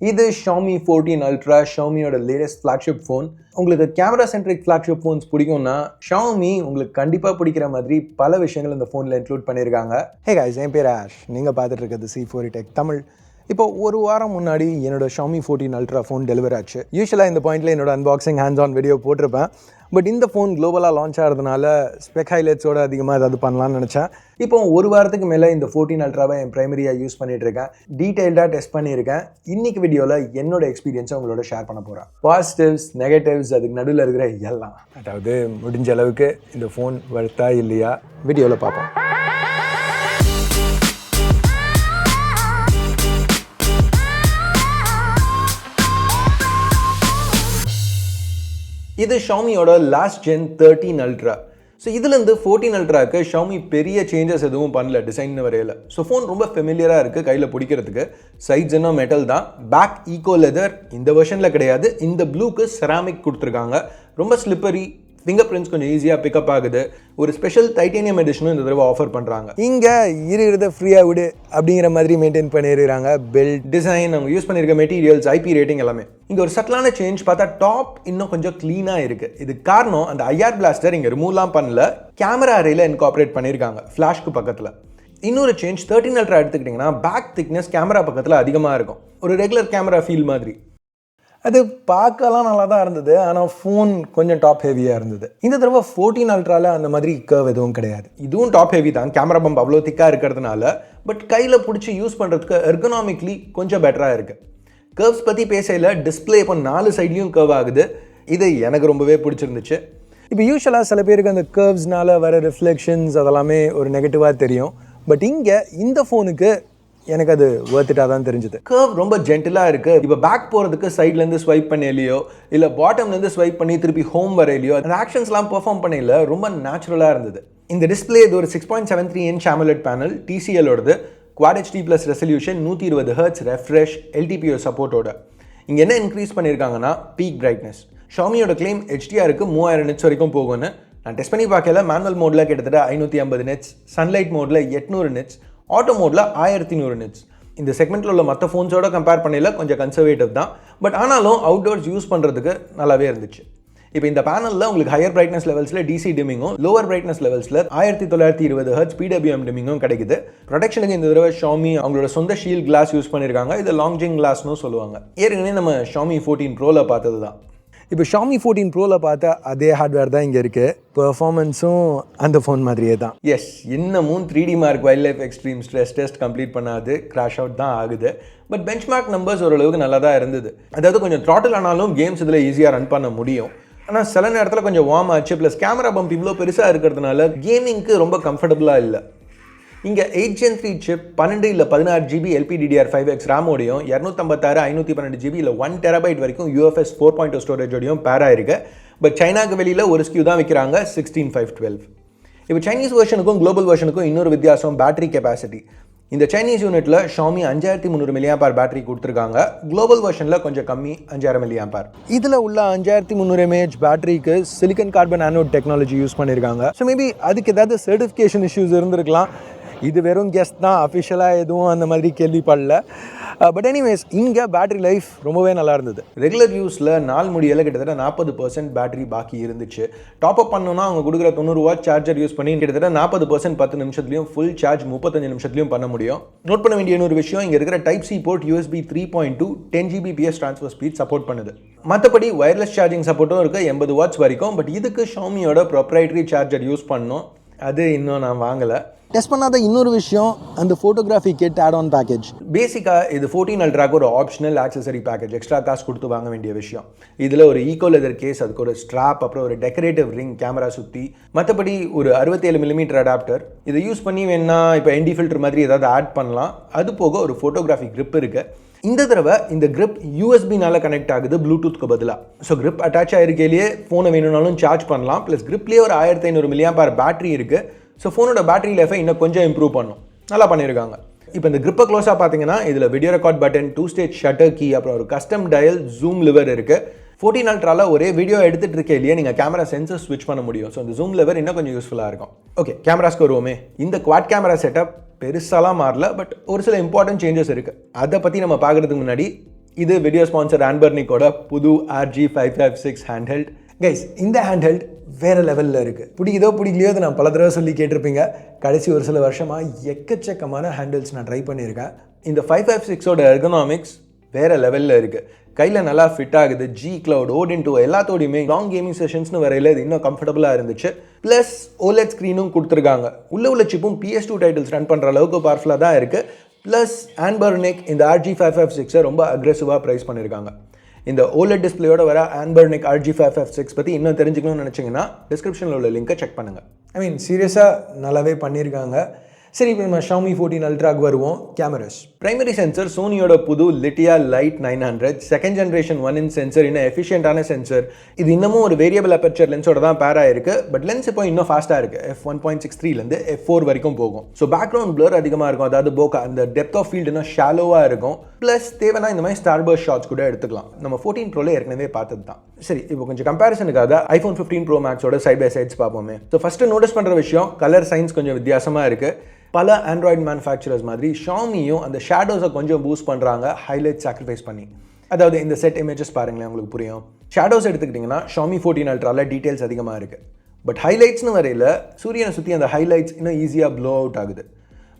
இது Xiaomi 14 Ultra, Xiaomiயோட latest flagship phone. உங்களுக்கு camera centric flagship phones பிடிக்கும்னா Xiaomi உங்களுக்கு கண்டிப்பாக பிடிக்கிற மாதிரி பல விஷயங்கள் இந்த ஃபோனில் இன்க்ளூட் பண்ணியிருக்காங்க. ஹே guys, என் பேர் ஆஷ். நீங்கள் பார்த்துட்டு இருக்கிறது C4 Tech தமிழ். இப்போ ஒரு வாரம் முன்னாடி என்னோட Xiaomi 14 Ultra ஃபோன் டெலிவர் ஆச்சு. யூஸ்வலாக இந்த பாயிண்ட்டில் என்னோட அன்பாக்சிங் ஹேண்ட்ஸ் ஆன் வீடியோ போட்டிருப்பேன். பட் இந்த ஃபோன் குளோபலாக லான்ச் ஆகிறதுனால ஸ்பெக் ஹைலைட்ஸோட அதிகமாக ஏதாவது பண்ணலான்னு நினச்சேன். இப்போ ஒரு வாரத்துக்கு மேலே இந்த 14 அல்ட்ராவை என் ப்ரைமரியாக யூஸ் பண்ணிட்டு இருக்கேன். டீட்டெயில்டாக டெஸ்ட் பண்ணியிருக்கேன். இன்னைக்கு வீடியோவில் என்னோட எக்ஸ்பீரியன்ஸை உங்களோட ஷேர் பண்ண போகிறேன். பாசிட்டிவ்ஸ், நெகட்டிவ்ஸ், அதுக்கு நடுவில் இருக்கிற எல்லாம், அதாவது முடிஞ்ச அளவுக்கு இந்த ஃபோன் வர்த்தா இல்லையா வீடியோவில் பார்ப்போம். இது Xiaomiயோட லாஸ்ட் ஜென் 13 அல்ட்ரா. ஸோ இதுலேருந்து 14 அல்ட்ராக்கு Xiaomi பெரிய சேஞ்சஸ் எதுவும் பண்ணல டிசைன் வரையில். ஸோ ஃபோன் ரொம்ப ஃபெமிலியராக இருக்குது கையில் பிடிக்கிறதுக்கு. சைட்ஸ் என்ன மெட்டல் தான், பேக் ஈகோ லெதர் இந்த வெர்ஷனில் கிடையாது. இந்த ப்ளூக்கு செராமிக் கொடுத்துருக்காங்க. ரொம்ப ஸ்லிப்பரி, ஃபிங்கர் பிரிண்ட்ஸ் கொஞ்சம் ஈஸியாக பிக்கப் ஆகுது. ஒரு ஸ்பெஷல் டைட்டேனியம் எடிஷனும் இந்த தடவை ஆஃபர் பண்ணுறாங்க. இங்கே இருக்கிறத ஃப்ரீயாக விடு அப்படிங்கிற மாதிரி மெயின்டைன் பண்ணிடுறாங்க. பெல்ட் டிசைன், அவங்க யூஸ் பண்ணியிருக்க மெட்டீரியல்ஸ், ஐபி ரேட்டிங் எல்லாமே. இங்கே ஒரு சட்டலான சேஞ்ச் பார்த்தா டாப் இன்னும் கொஞ்சம் க்ளீனாக இருக்குது. இது காரணம் அந்த ஐஆர் பிளாஸ்டர் இங்கே ரிமூவ்லாம் பண்ணல, கேமரா அரேல இன்கார்பரேட் பண்ணியிருக்காங்க ஃப்ளாஷ்க்கு பக்கத்தில். இன்னொரு சேஞ்ச் 13 அல்ட்ரா எடுத்துக்கிட்டிங்கன்னா பேக் திக்னஸ் கேமரா பக்கத்தில் அதிகமாக இருக்கும். ஒரு ரெகுலர் கேமரா ஃபீல் மாதிரி. அது பார்க்கலாம் நல்லா தான் இருந்தது, ஆனால் ஃபோன் கொஞ்சம் டாப் ஹெவியாக இருந்தது. இந்த தடவை 14 அல்ட்ராவில் அந்த மாதிரி கர்வ் எதுவும் கிடையாது. இதுவும் டாப் ஹெவி தான், கேமரா பம்ப் அவ்வளோ திக்காக இருக்கிறதுனால. பட் கையில் பிடிச்சி யூஸ் பண்ணுறதுக்கு எர்கனாமிக்லி கொஞ்சம் பெட்டராக இருக்குது. கர்வ்ஸ் பற்றி பேசையில் டிஸ்பிளே இப்போ 4 சைட்லேயும் கர்வ் ஆகுது. இது எனக்கு ரொம்பவே பிடிச்சிருந்துச்சு. இப்போ யூஸ்வலாக சில பேருக்கு அந்த கர்வ்ஸ்னால வர ரிஃப்ளெக்ஷன்ஸ் அதெல்லாமே ஒரு நெகட்டிவாக தெரியும். பட் இங்கே இந்த ஃபோனுக்கு எனக்கு அது வர்த்திட்டாக தான் தெரிஞ்சுது. கர்வ் ரொம்ப ஜென்டிலாக இருக்குது. இப்போ பேக் போகிறதுக்கு சைட்லேருந்து ஸ்வைப் பண்ணலையோ இல்லை பாட்டம்லேருந்து ஸ்வைப் பண்ணி திருப்பி ஹோம் வரையிலையோ அந்த ஆக்ஷன்ஸ்லாம் பெர்ஃபார்ம் பண்ணல, ரொம்ப நேச்சுரலாக இருந்தது. இந்த டிஸ்பிளே இது ஒரு 6.73 இன்ச் AMOLED பேனல், TCLோடது, Quad HD+ resolution, 120 Hz refresh, LTPO சப்போர்ட்டோட. இங்கே என்ன இன்க்ரீஸ் பண்ணியிருக்காங்கன்னா பீக் பிரைட்னஸ். Xiaomiயோட கிளைம் HDRக்கு 3000 nits வரைக்கும் போகும்னு. நான் டெஸ்ட் பண்ணி பார்க்கல. மேனுவல் மோடில் கிட்டத்தட்ட 550 nits, சன்லைட் மோடில் 800 nits, ஆட்டோ மோடில் 1100 nits. இந்த செக்மெண்ட்டில் உள்ள மற்ற ஃபோன்ஸோட கம்பேர் பண்ணல கொஞ்சம் கன்சர்வேட்டிவ் தான். பட் ஆனாலும் அவுட்டோர்ஸ் யூஸ் பண்ணுறதுக்கு நல்லாவே இருந்துச்சு. இப்போ இந்த பேனலில் உங்களுக்கு ஹையர் பிரைட்னஸ் லெவல்ஸில் DC டிமிங்கும், லோவர் பிரைட்னஸ் லெவல்ஸில் 1920 Hz PWM டிமிங்கும் கிடைக்குது. ப்ரொடெக்ஷனுக்கு இந்த தடவை Xiaomi அவங்களோட சொந்த ஷீல்ட் கிளாஸ் யூஸ் பண்ணியிருக்காங்க. இது லாங்ஜிங் கிளாஸ்னு சொல்லுவாங்க. ஏற்கனவே நம்ம Xiaomi 14 Proல பார்த்தது தான். இப்போ Xiaomi 14 Proல பார்த்தா அதே ஹார்ட்வேர் தான் இங்கே இருக்குது. பெர்ஃபார்மன்ஸும் அந்த ஃபோன் மாதிரியே தான். எஸ், இன்னமும் 3D mark wild life extreme stress test complete பண்ணாது, கிராஷ் அவுட் தான் ஆகுது. பட் பெஞ்ச்மார்க் நம்பர்ஸ் ஓரளவுக்கு நல்லா தான் இருந்தது. அதாவது கொஞ்சம் த்ராட்டில் ஆனாலும் கேம்ஸ் இதில் ஈஸியாக ரன் பண்ண முடியும். ஆனால் சில நேரத்தில் கொஞ்சம் வார்ம் ஆச்சு. ப்ளஸ் கேமரா பம்ப் இவ்வளோ பெருசாக இருக்கிறதுனால கேமிங்க்கு ரொம்ப கம்ஃபர்டபுளாக இல்லை. இங்கே 8 Gen 3 சிப் 12 இல்லை 16 GB LPDDR5X ரேமோடையும் 256 512 GB இல்லை 1 TB வரைக்கும் UFS 4.0 ஸ்டோரேஜோடையும் பேர் ஆயிருக்கு. பட் சைனாக்கு வெளியில் ஒரு ஸ்கியூ தான் விற்கிறாங்க, 16512. இப்போ சைனீஸ் வெர்ஷனுக்கும் குளோபல் வெர்ஷனுக்கும் இன்னொரு வித்தியாசம் பேட்டரி கெப்பாசிட்டி. இந்த சைனீஸ் யூனிட்டில் Xiaomi 5300 mAh பேட்டரி கொடுத்துருக்காங்க. குளோபல் வெர்ஷனில் கொஞ்சம் கம்மி, 5000 mAh. இதில் உள்ள 5300 mAh பேட்டரிக்கு silicon carbon anode technology use பண்ணியிருக்காங்க. ஸோ மேபி அதுக்கு ஏதாவது சர்டிஃபிகேஷன் இஷ்யூஸ் இருந்திருக்கலாம். இது வெறும் கெஸ்ட் தான், அஃபிஷியலாக எதுவும் அந்த மாதிரி கேள்விப்படல. பட் எனிவேஸ் இங்கே பேட்டரி லைஃப் ரொம்பவே நல்லா இருந்தது. ரெகுலர் யூஸில் நாள் முடியல கிட்டத்தட்ட 40% பேட்டரி பாக்கி இருந்துச்சு. டாப் அப் பண்ணணும்னா அவங்க கொடுக்குற 90 வாட் சார்ஜர் யூஸ் பண்ணி கிட்டத்தட்ட 40% 10 நிமிஷத்துலையும், ஃபுல் சார்ஜ் 35 நிமிஷத்துலையும் பண்ண முடியும். நோட் பண்ண வேண்டிய இன்னொரு விஷயம், இங்கே இருக்கிற type C port USB 3.2 10 Gbps transfer speed support பண்ணுது. மற்றபடி வயர்லெஸ் சார்ஜிங் சப்போர்ட்டும் இருக்குது 80 வாட்ஸ் வரைக்கும். பட் இதுக்கு Xiaomiயோட ப்ரொப்ரைட்டரி சார்ஜர் யூஸ் பண்ணணும், அது இன்னும் நான் வாங்கலை. டெஸ்ட் பண்ணாத இன்னொரு விஷயம் அந்த photography kit add on package. பேசிக்காக இது 14 அல்ட்ராக்கு ஒரு ஆப்ஷனல் ஆக்சசரி பேக்கேஜ், எக்ஸ்ட்ரா காசு கொடுத்து வாங்க வேண்டிய விஷயம். இதில் ஒரு ஈகோ லெதர் கேஸ், அதுக்கு ஒரு ஸ்ட்ராப், அப்புறம் ஒரு டெக்கரேட்டிவ் ரிங் கேமரா சுற்றி, மற்றபடி ஒரு 67 mm அடாப்டர். இதை யூஸ் பண்ணி வேணா இப்போ ND ஃபில்டர் மாதிரி ஏதாவது ஆட் பண்ணலாம். அது போக ஒரு ஃபோட்டோகிராஃபி கிரிப் இருக்குது. இந்த தடவை இந்த கிரிப் USB-னால கனெக்ட் ஆகுது ப்ளூடூத்க்கு பதிலாக. ஸோ கிரிப் அட்டாச் ஆகிருக்கையிலேயே ஃபோனை வேணும்னாலும் சார்ஜ் பண்ணலாம். ப்ளஸ் கிரிப்லேயே ஒரு 1500 mAh பேட்டரி இருக்குது. ஸோ ஃபோனோட பேட்டரி லைஃபை இன்னும் கொஞ்சம் இம்ப்ரூவ் பண்ணும். நல்லா பண்ணியிருக்காங்க. இப்போ இந்த கிரிப்பை க்ளோஸாக பார்த்தீங்கன்னா இதில் video record button, 2 stage shutter key, அப்புறம் ஒரு கஸ்டம் டயல் ஜூம் லிவர் இருக்குது. 14 அல்ட்ராவில் ஒரே வீடியோ எடுத்துகிட்டு இருக்கையிலேயே நீங்கள் கேமரா சென்சர் ஸ்விட்ச் பண்ண முடியும். ஸோ இந்த ஜூம் லெவர் இன்னும் கொஞ்சம் யூஸ்ஃபுல்லாக இருக்கும். ஓகே, கேமராஸ்க்கு வருவோமே. இந்த குவாட் கேமரா செட்டப் பெருசாலாம் மாறல, பட் ஒரு சில இம்பார்ட்டன்ட் சேஞ்சஸ் இருக்குது. அதை பற்றி நம்ம பார்க்குறதுக்கு முன்னாடி இது வீடியோ ஸ்பான்சர் ஆன்பர்னிக்கோட புது RG556 ஹேண்ட்ஹெல்ட். கைஸ், இந்த ஹேண்ட்ஹெல்ட் வேறு லெவலில் இருக்குது. பிடிக்குதோ பிடிக்கலையோ அதை நான் பல தடவை சொல்லி கேட்டிருப்பீங்க. கடைசி ஒரு சில வருஷமாக எக்கச்சக்கமான ஹேண்டில்ஸ் நான் ட்ரை பண்ணியிருக்கேன். இந்த 556ஓட எர்கனாமிக்ஸ் வேறு லெவலில் இருக்குது. கையில் நல்லா ஃபிட் ஆகுது. G Cloud, O2 எல்லாத்தோடையுமே லாங் கேமிங் செஷன்ஸ்னு வரையில் இது இன்னும் கம்ஃபர்டபுளாக இருந்துச்சு. ப்ளஸ் OLED ஸ்க்ரீனும் கொடுத்துருக்காங்க. உள்ள சிப்பும் PS2 டைட்டில்ஸ் ரன் பண்ணுற அளவுக்கு பவர்ஃபுல்லாக தான் இருக்குது. ப்ளஸ் ஆன்பர்னிக் இந்த RG556 ரொம்ப அக்ரெசிவாக ப்ரைஸ் பண்ணியிருக்காங்க. இந்த OLED டிஸ்பிளேயோட வர ஆன்பர்னிக் RG556 பற்றி இன்னும் தெரிஞ்சுக்கணும்னு நினச்சிங்கன்னா டிஸ்கிரிப்ஷனில் உள்ள லிங்கை செக் பண்ணுங்கள். சீரியஸாக நல்லாவே பண்ணியிருக்காங்க. சரி, இப்போ நம்ம Xiaomi 14 Ultraக்கு வருவோம். கேமராஸ் பிரைமரி சென்சர் சோனியோட புது லிட்டியா லைட் 900 செகண்ட் ஜென்ரேஷன் 1 சென்சர், இன்னும் எஃபிஷியன்டான சென்சர். இது இன்னமும் ஒரு வேரியபிள் அப்பர்ச்சர் லென்ஸோட தான் பேரா இருக்கு. பட் லென்ஸ் இப்போ இன்னும் ஃபாஸ்ட்டாக இருக்கு. f1.63லேருந்து f4 வரைக்கும் போகும். ஸோ பேக்ரவுண்ட் பிளர் அதிகமாக இருக்கும். அதாவது போக்கா அந்த டெப்த் ஆஃப் ஃபீல்டு இன்னும் ஷாலோவாக இருக்கும். ப்ளஸ் தேவைன்னா இந்த மாதிரி ஸ்டார்பர்ஸ்ட் ஷாட்ஸ் கூட எடுத்துக்கலாம். நம்ம 14 ப்ரோல ஏற்கனவே பார்த்தது தான். சரி, இப்போ கொஞ்சம் கம்பேரிசனுக்காக iPhone 15 Pro Maxோட சைட் பை சைட்ஸ் பார்ப்போமே. ஸோ ஃபர்ஸ்ட் நோட்டீஸ் பண்ணுற விஷயம், கலர் சைன்ஸ் கொஞ்சம் வித்தியாசமாக இருக்குது. பல ஆண்ட்ராய்டு மேனுஃபேக்சரர்ஸ் மாதிரி ஷாமியும் அந்த ஷேடோஸை கொஞ்சம் பூஸ்ட் பண்ணுறாங்க, ஹைலைட் சாக்ரிஃபைஸ் பண்ணி. அதாவது இந்த செட் இமேஜஸ் பாருங்களேன், உங்களுக்கு புரியும். ஷேடோஸ் எடுத்துக்கிட்டிங்கன்னா Xiaomi 14 Ultraல டீட்டெயில்ஸ் அதிகமாக இருக்குது. பட் ஹைலைட்ஸ்னு வரையில் சூரியனை சுற்றி அந்த ஹைலைட்ஸ் இன்னும் ஈஸியாக ப்ளோ அவுட் ஆகுது.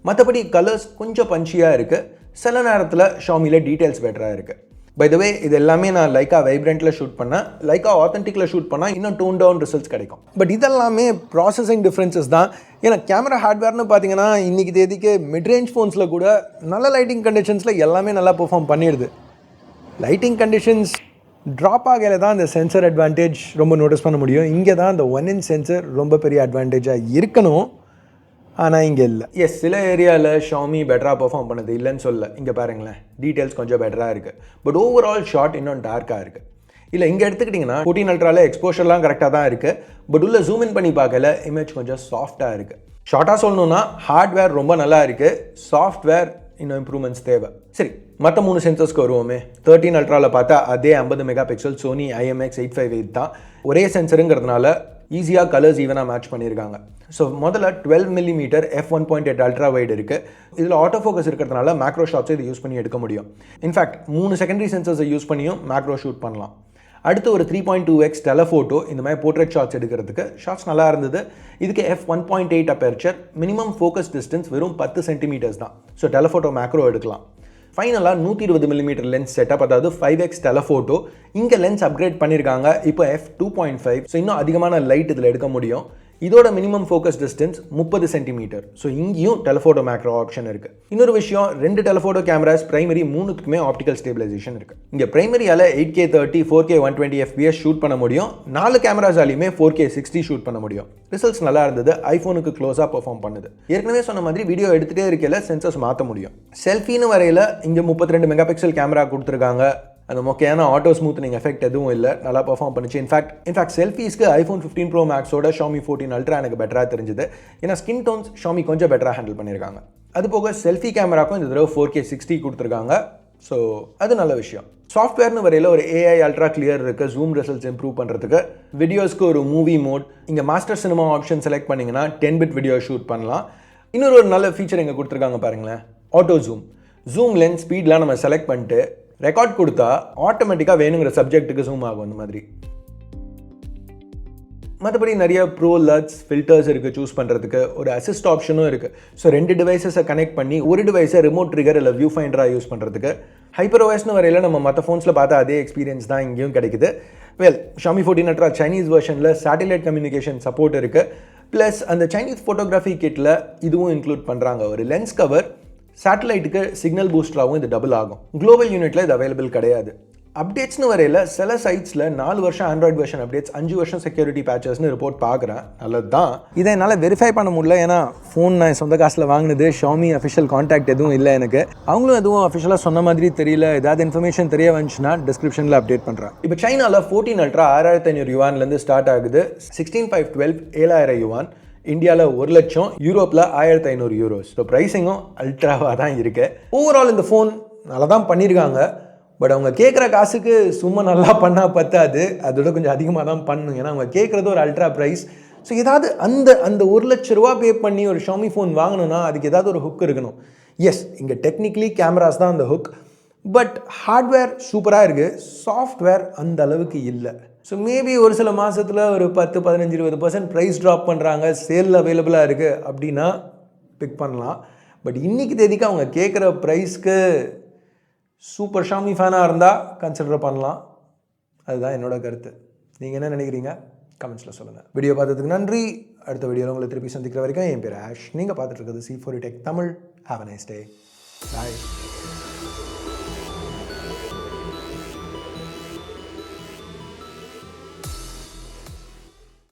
மற்றபடி கலர்ஸ் கொஞ்சம் பஞ்சியாக இருக்குது. சில நேரத்தில் Xiaomiல டீட்டெயில்ஸ் பெட்டராக இருக்குது. பை த வே, இது எல்லாமே நான் லைக்கா வைப்ரண்ட்டில் ஷூட் பண்ணேன். லைக்கா ஆத்தென்டிக்கில் ஷூட் பண்ணால் இன்னும் டோன் டவுன் ரிசல்ட்ஸ் கிடைக்கும். பட் இதெல்லாமே ப்ராசஸிங் டிஃப்ரென்சஸ் தான். ஏன்னா கேமரா ஹார்ட்வேர்னு பார்த்தீங்கன்னா இன்றைக்கி தேதிக்கு மிட்ரேஞ்ச் ஃபோன்ஸில் கூட நல்ல லைட்டிங் கண்டிஷன்ஸில் எல்லாமே நல்லா பெர்ஃபார்ம் பண்ணிடுது. லைட்டிங் கண்டிஷன்ஸ் ட்ராப் ஆகல தான் இந்த சென்சர் அட்வான்டேஜ் ரொம்ப நோட்டீஸ் பண்ண முடியும். இங்கே தான் இந்த 1 சென்சர் ரொம்ப பெரிய அட்வான்டேஜாக இருக்கணும். ஆனால் இங்கே இல்லை. எஸ், சில ஏரியாவில் Xiaomi பெட்டராக பெர்ஃபார்ம் பண்ணுது, இல்லைன்னு சொல்ல. இங்கே பாருங்களேன், டீட்டெயில்ஸ் கொஞ்சம் பெட்டராக இருக்குது. பட் ஓவரால் ஷாட் இன்னும் டார்க்காக இருக்குது. இல்லை, இங்கே எடுத்துக்கிட்டிங்கன்னா 14 Ultraல எக்ஸ்போஷர்லாம் கரெக்டாக தான் இருக்குது. பட் உள்ள ஜூம் இன் பண்ணி பார்க்கல இமேஜ் கொஞ்சம் சாஃப்டாக இருக்குது. ஷார்ட்டாக சொல்லணும்னா ஹார்ட்வேர் ரொம்ப நல்லா இருக்குது, சாஃப்ட்வேர் இன்னும் இம்ப்ரூவ்மெண்ட்ஸ் தேவை. சரி, மற்ற 3 சென்சர்ஸ்க்கு வருவோமே. 13 Ultraல பார்த்தா அதே 50 மெகாபிக்சல் Sony IMX858 தான். ஒரே சென்சருங்கிறதுனால ஈஸியாக கலர்ஸ் ஈவனாக மேட்ச் பண்ணியிருக்காங்க. ஸோ முதல்ல 12mm f1.8 அல்ட்ரா வைட் இருக்குது. இதில் ஆட்டோ ஃபோக்கஸ் இருக்கிறதுனால மேக்ரோ ஷாட்ஸை இது யூஸ் பண்ணி எடுக்க முடியும். இன்ஃபேக்ட் 3 செகண்டரி சென்சர்ஸை யூஸ் பண்ணியும் மேக்ரோ ஷூட் பண்ணலாம். அடுத்து ஒரு 3.2x டெலஃபோட்டோ, இந்த மாதிரி போர்ட்ரேட் ஷாட்ஸ் எடுக்கிறதுக்கு ஷாட்ஸ் நல்லா இருந்தது. இதுக்கு f1.8 aperture, minimum focus distance வெறும் 10 சென்டிமீட்டர்ஸ் தான். ஸோ டெலஃபோட்டோ மேக்ரோ எடுக்கலாம். ஃபைனலாக 120mm லென்ஸ் செட்டப், அதாவது 5x டெலஃபோட்டோ. இங்கே லென்ஸ் அப்கிரேட் பண்ணியிருக்காங்க. இப்போ f2.5, ஸோ இன்னும் அதிகமான லைட் இதில் எடுக்க முடியும். இதோட minimum focus distance 30 centimetre. So இங்கேயும் டெலஃபோட்டோ மேக்ரோ ஆப்ஷன் இருக்குது. இன்னொரு விஷயம், 2 டெலஃபோட்டோ கேமராஸ் பிரைமரி 3க்குமே ஆப்டிக்கல் ஸ்டேபிளைசேஷன் இருக்குது. இங்கே பிரைமரியால் 8K 30, 4K 120 FPS ஷூட் பண்ண முடியும். 4 கேமராஸாலையுமே 4K 60 ஷூட் பண்ண முடியும். ரிசல்ட்ஸ் நல்லா இருந்தது. ஐஃபோனுக்கு க்ளோஸாக பெர்ஃபார்ம் பண்ணுது. ஏற்கனவே சொன்ன மாதிரி வீடியோ எடுத்துகிட்டே இருக்கையில் சென்சர்ஸ் மாற்ற முடியும். செல்ஃபின்னு வரையில் இங்கே 32 மெகாபிக்சல் கேமரா கொடுத்துருக்காங்க. அந்த மொக்கையான ஆட்டோ ஸ்மூத்னிங் எஃபெக்ட் எதுவும் இல்லை, நல்லா பெர்ஃபார்ம் பண்ணிச்சு. இன்ஃபேக்ட் செல்ஃபீஸ்க்கு iPhone 15 Pro Maxோட Xiaomi 14 Ultra எனக்கு பெட்டராக தெரிஞ்சுது. ஏன்னா ஸ்கின் டோன்ஸ் Xiaomi கொஞ்சம் பெட்டராக ஹேண்டில் பண்ணியிருக்காங்க. அது போக செல்ஃபி கேமராக்கும் இந்த தடவை 4K 60 கொடுத்துருக்காங்க. ஸோ அது நல்ல விஷயம். சாஃப்ட்வேர்னு வரையில் ஒரு AI அல்ட்ரா கிளியர் இருக்குது, ஜூம் ரிசல்ட்ஸ் இம்ப்ரூவ் பண்ணுறதுக்கு. வீடியோஸ்க்கு ஒரு மூவி மோட், இங்கே மாஸ்டர் சினிமா ஆப்ஷன் செலக்ட் பண்ணிங்கன்னா 10-bit வீடியோ ஷூட் பண்ணலாம். இன்னொரு ஒரு நல்ல ஃபீச்சர் இங்கே கொடுத்துருக்காங்க பாருங்களேன், ஆட்டோ ஜூம் லென்ஸ் ஸ்பீட்லாம் நம்ம செலக்ட் பண்ணிட்டு ரெக்கார்ட் கொடுத்தா ஆட்டோமேட்டிக்காக வேணுங்கிற சப்ஜெக்ட்டுக்கு ஜூம் ஆகும். அந்த மாதிரி மற்றபடி நிறைய ப்ரோ லட்ஸ் ஃபில்டர்ஸ் இருக்குது சூஸ் பண்ணுறதுக்கு. ஒரு அசிஸ்ட் ஆப்ஷனும் இருக்குது. ஸோ 2 டிவைஸஸை கனெக்ட் பண்ணி ஒரு டிவைஸை ரிமோட் ட்ரிகர் இல்லை வியூ ஃபைண்டராக யூஸ் பண்ணுறதுக்கு. HyperOSனு வரையில் நம்ம மற்ற ஃபோன்ஸில் பார்த்தா அதே எக்ஸ்பீரியன்ஸ் தான் இங்கேயும் கிடைக்குது. Xiaomi 14 Ultra Chinese version satellite communication support இருக்குது. ப்ளஸ் அந்த சைனீஸ் ஃபோட்டோகிராஃபி கிட்டில் இதுவும் இன்க்ளூட் பண்ணுறாங்க. ஒரு லென்ஸ் கவர், சேட்டலைட்டுக்கு சிக்னல் பூஸ்டராகவும் இது டபுள் ஆகும். குளோபல் யூனிட்டில் இது அவைலபிள் கிடையாது. அப்டேட்ஸ்னு வரையில் சில சைட்ஸில் 4 வருஷம் ஆண்ட்ராய்டு வெர்ஷன் அப்டேட்ஸ், 5 வருஷம் செக்யூரிட்டி பேச்சஸ்னு ரிப்போர்ட் பார்க்குறேன். நல்லது தான். இதை என்னால் வெரிஃபை பண்ண முடியல. ஏன்னா ஃபோன் நான் சொந்த காசில் வாங்கினது. Xiaomi அஃபிஷியல் கான்டாக்ட் எதுவும் இல்லை எனக்கு. அவங்களும் எதுவும் அஃபிஷியலாக சொன்ன மாதிரி தெரியல. ஏதாவது இன்ஃபர்மேஷன் தெரிய வந்துச்சுன்னா டிஸ்கிரிப்ஷனில் அப்டேட் பண்ணுறேன். இப்போ சைனாவில் 14 Ultra 6500 யுவான்லேருந்து ஸ்டார்ட் ஆகுது. 16,512 7,000 யுவான். இந்தியாவில் 1 லட்சம், யூரோப்பில் 1,500 யூரோஸ். ஸோ ப்ரைஸிங்கும் அல்ட்ராவாக தான் இருக்குது. ஓவரால் இந்த ஃபோன் நல்லா தான் பண்ணியிருக்காங்க. பட் அவங்க கேட்குற காசுக்கு சும்மா நல்லா பண்ணால் பத்தாது, அதோட கொஞ்சம் அதிகமாக தான் பண்ணணும். ஏன்னா அவங்க கேட்குறது ஒரு அல்ட்ரா ப்ரைஸ். ஸோ ஏதாவது அந்த 1 லட்ச ரூபா பே பண்ணி ஒரு Xiaomi ஃபோன் வாங்கணும்னா அதுக்கு ஏதாவது ஒரு ஹுக் இருக்கணும். எஸ், இங்கே டெக்னிக்கலி கேமராஸ் தான் அந்த ஹுக். பட் ஹார்ட்வேர் சூப்பராக இருக்குது, சாஃப்ட்வேர் அந்த அளவுக்கு இல்லை. ஸோ மேபி ஒரு சில மாதத்தில் ஒரு 10-15-20% ப்ரைஸ் ட்ராப் பண்ணுறாங்க, சேலில் அவைலபிளாக இருக்குது அப்படின்னா பிக் பண்ணலாம். பட் இன்றைக்கி தேதிக்கு அவங்க கேட்குற ப்ரைஸ்க்கு சூப்பர் ஷாமி ஃபேனாக இருந்தால் கன்சிடர் பண்ணலாம். அதுதான் என்னோட கருத்து. நீங்கள் என்ன நினைக்கிறீங்க? கமெண்ட்ஸில் சொல்லுங்கள். வீடியோ பார்த்ததுக்கு நன்றி. அடுத்த வீடியோவில் உங்களை திருப்பி சந்திக்கிற வரைக்கும் என் பேர் ஆஷ். நீங்கள் பார்த்துட்டு இருக்கிறது C4U Tech Tamil. Have a nice day. Bye.